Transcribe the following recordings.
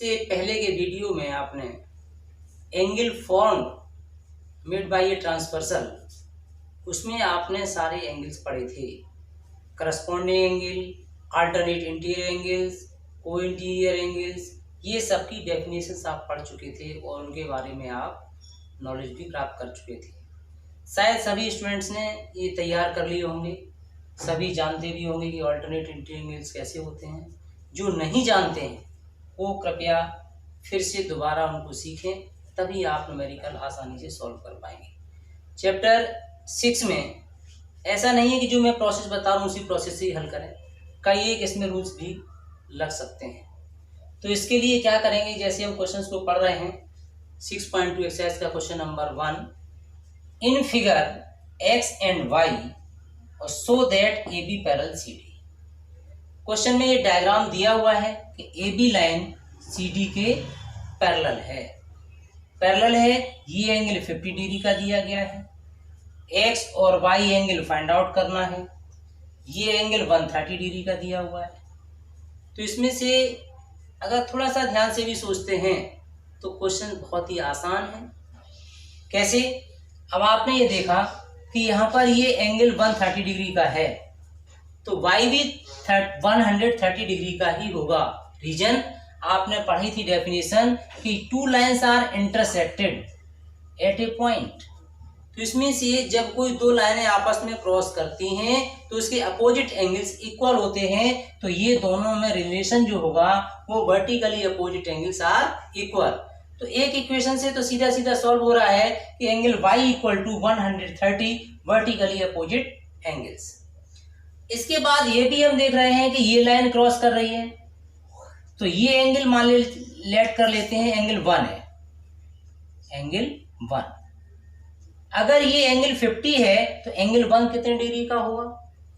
इससे पहले के वीडियो में आपने angle form made by a transversal, उसमें आपने सारे एंगल्स पढ़े थे। Corresponding angle, alternate interior angles, को इंटीरियर एंगल्स, ये सब की डेफिनेशंस आप पढ़ चुके थे और उनके बारे में आप नॉलेज भी प्राप्त कर चुके थे। शायद सभी स्टूडेंट्स ने ये तैयार कर लिए होंगे, सभी जानते भी होंगे कि अल्टरनेट इंटीरियर एंगल्स कैसे होते हैं। जो नहीं जानते हैं वो कृपया फिर से दोबारा उनको सीखें, तभी आप न्यूमेरिकल आसानी से सॉल्व कर पाएंगे। चैप्टर 6 में ऐसा नहीं है कि जो मैं प्रोसेस बता रहा हूँ उसी प्रोसेस से ही हल करें, कई एक इसमें रूल्स भी लग सकते हैं। तो इसके लिए क्या करेंगे, जैसे हम क्वेश्चंस को पढ़ रहे हैं 6.2 एक्सरसाइज का question number 1, in figure x and y और so that A B parallel C D. Question में ये डायग्राम दिया हुआ है कि A B line C D के पैरेलल है। पैरेलल है, ये एंगल 50 डिग्री का दिया गया है। एक्स और वाई एंगल फाइंड आउट करना है, ये एंगल 130 डिग्री का दिया हुआ है। तो इसमें से अगर थोड़ा सा ध्यान से भी सोचते हैं तो क्वेश्चन बहुत ही आसान है। कैसे? अब आपने ये देखा कि यहाँ पर ये एंगल 130 डिग्री का है, तो वाई भी 130 डिग्री का ही होगा। रीजन आपने पढ़ी थी डेफिनेशन कि two lines are intersected at a point. तो इसमें से जब कोई दो लाइनें आपस में क्रॉस करती हैं तो उसके अपोजिट एंगल्स इक्वल होते हैं, तो ये दोनों में रिलेशन जो होगा वो vertically opposite angles are equal. तो एक इक्वेशन से तो सीधा सीधा सॉल्व हो रहा है कि angle y equal to 130 vertically opposite angles. इसके बाद ये भी हम देख रहे हैं कि ये लाइन क्रॉस कर रही है, तो ये एंगल मान लेट कर लेते हैं एंगल 1 है, एंगल 1। अगर ये एंगल 50 है तो एंगल 1 कितने डिग्री का होगा?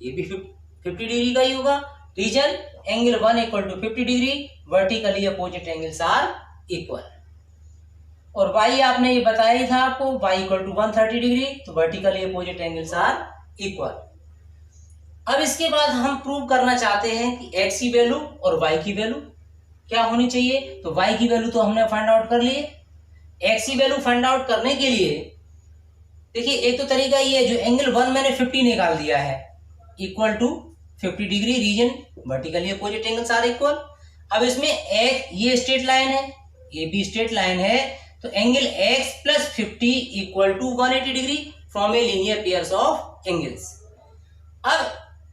ये भी 50 डिग्री का ही होगा। Reason angle 1 equal to 50 degree, vertically opposite angles are equal. और y आपने ये बताया ही था आपको, y इक्वल टू 130 डिग्री, तो vertically opposite angles are equal. अब इसके बाद हम प्रूव करना चाहते हैं कि x की वैल्यू और y की वैल्यू क्या होनी चाहिए। तो y की वैल्यू तो हमने फाइंड आउट कर लिए, x की वैल्यू फाइंड आउट करने के लिए देखिए एक तो तरीका ये है, जो एंगल 1 मैंने 50 निकाल दिया है equal to 50 degree, reason vertically opposite angles are equal. अब इसमें ये स्ट्रेट लाइन है, ये भी स्ट्रेट लाइन है, तो angle x plus 50 equal to 180 degree from a linear pairs of angles. अब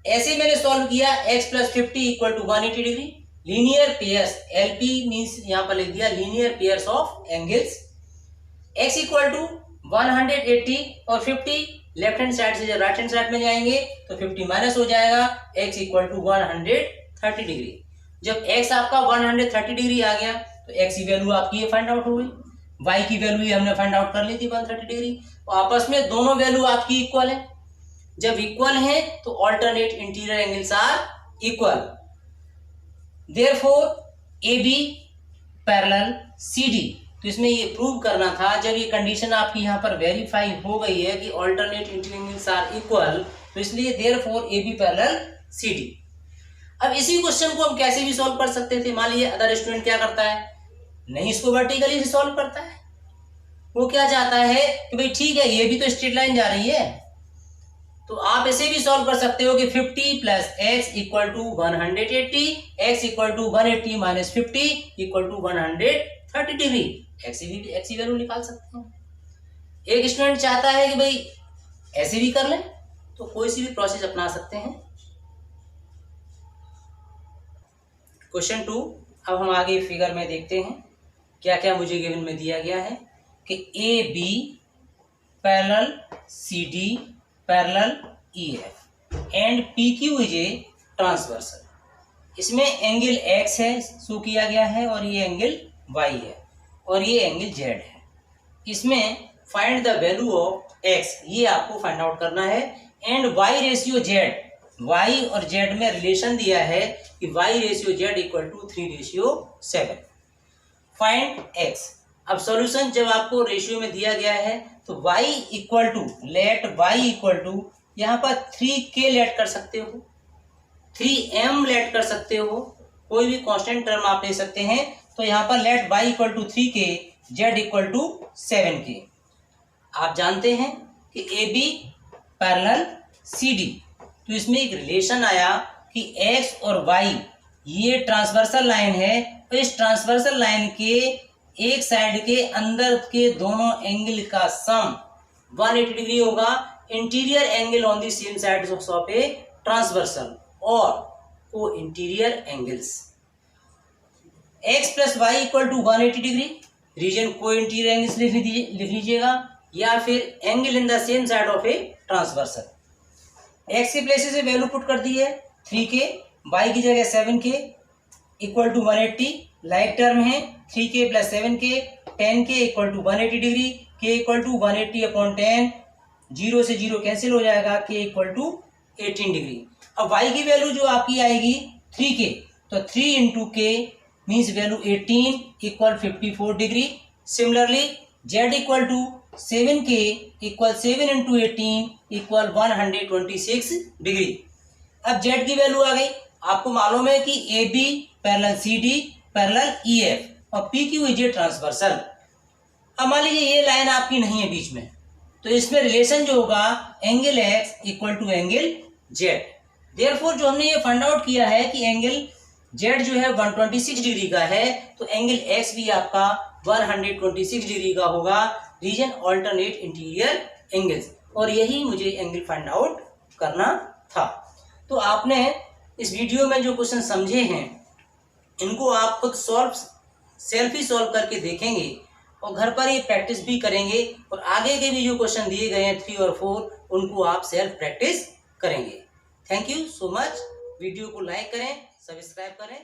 ऐसे मैंने सॉल्व किया, x plus 50 equal to 180 degree, linear pairs LP means यहाँ पर लिख दिया linear pairs of angles. x equal to 180 और 50 लेफ्ट हैंड साइड से जब राइट हैंड साइड में जाएंगे तो 50 माइनस हो जाएगा, x इक्वल टू 130 डिग्री। जब x आपका 130 डिग्री आ गया तो x की वैल्यू आपकी ये फाइंड आउट हो गई, y की वैल्यू ये हमने फाइंड आउट कर ली थी 130 डिग्री। तो आपस में दोनों वैल्यू आपकी इक्वल है। जब इक्वल है तो alternate interior angles are equal, therefore AB parallel CD। तो इसमें ये प्रूव करना था, जब ये कंडीशन आपकी यहाँ पर वेरीफाई हो गई है कि alternate interior angles are equal, तो इसलिए देयरफॉर AB पैरेलल CD। अब इसी क्वेश्चन को हम कैसे भी सॉल्व कर सकते थे। मान लीजिए अदर स्टूडेंट क्या करता है, नहीं इसको वर्टिकली से सॉल्व करता है, वो क्या चाहता है कि भाई ठीक है ये भी तो स्ट्रेट लाइन जा रही है, तो आप ऐसे भी सॉल्व कर सकते हो कि 50 plus x equal to 180, x equal to 180 minus 50 equal to 130 degree, x की वैल्यू निकाल सकते हैं। एक स्टूडेंट चाहता है कि भाई ऐसे भी कर लें, तो कोई सी भी प्रोसेस अपना सकते हैं। क्वेश्चन 2, अब हम आगे फिगर में देखते हैं क्या क्या मुझे गिवन में दिया गया है कि AB parallel CD parallel EF and PQ is a transversal. इसमें एंगल X है शो किया गया है और ये एंगल Y है और ये एंगल Z है। इसमें find the value of X, ये आपको फाइंड आउट करना है, and Y ratio Z, Y और Z में रिलेशन दिया है कि Y ratio Z equal to 3:7। Find X। अब सॉल्यूशन जब आपको रेशियो में दिया गया है तो y equal to let y equal to यहाँ पर 3k लेट कर सकते हो, 3m लेट कर सकते हो, कोई भी कांस्टेंट टर्म आप ले सकते हैं। तो यहाँ पर let y equal to 3k, z equal to 7k। आप जानते हैं कि AB पैरेलल CD, तो इसमें एक रिलेशन आया कि x और y ये ट्रांसवर्सल लाइन है, तो इस ट्रांसवर्सल लाइन के एक साइड के अंदर के दोनों एंगल का सम 180 डिग्री होगा। Interior angle on the same side of a transversal और को इंटीरियर एंगल्स x प्लस Y equal to 180 degree, reason co interior angles लिख लीजिएगा, या फिर angle in the same side of a transversal. x के places से value put कर दी है 3k, y की जगह 7k equal to 180, like term है 3k plus 7k, 10k equal to 180 degree, k equal to 180 upon 10, 0 से 0 कैंसिल हो जाएगा, k इक्वल टू 18 डिग्री। अब y की वैल्यू जो आपकी आएगी 3k, तो 3 into k means value 18 equal 54 degree. Similarly z equal to 7k equal 7 into 18 equal 126 degree. अब z की वैल्यू आ गई, आपको मालूम है कि AB parallel CD parallel EF और PQ इज ए ट्रांसवर्सल। अब मान लीजिए ये लाइन आपकी नहीं है बीच में, तो इसमें रिलेशन जो होगा angle x equal to angle z। Therefore जो हमने ये फाइंड आउट किया है कि एंगल z जो है 126 डिग्री का है, तो एंगल x भी आपका 126 डिग्री का होगा, रीजन ऑल्टरनेट इंटीरियर एंगल्स, और यही मुझे एंगल फाइंड आउट करना था। तो आपने इस वीडियो में जो क्वेश्चन समझे हैं इनको आप खुद सेल्फ ही सॉल्व करके देखेंगे और घर पर ये प्रैक्टिस भी करेंगे, और आगे के भी जो क्वेश्चन दिए गए हैं 3 और 4 उनको आप सेल्फ प्रैक्टिस करेंगे। Thank you so much. Video को लाइक करें, सब्सक्राइब करें।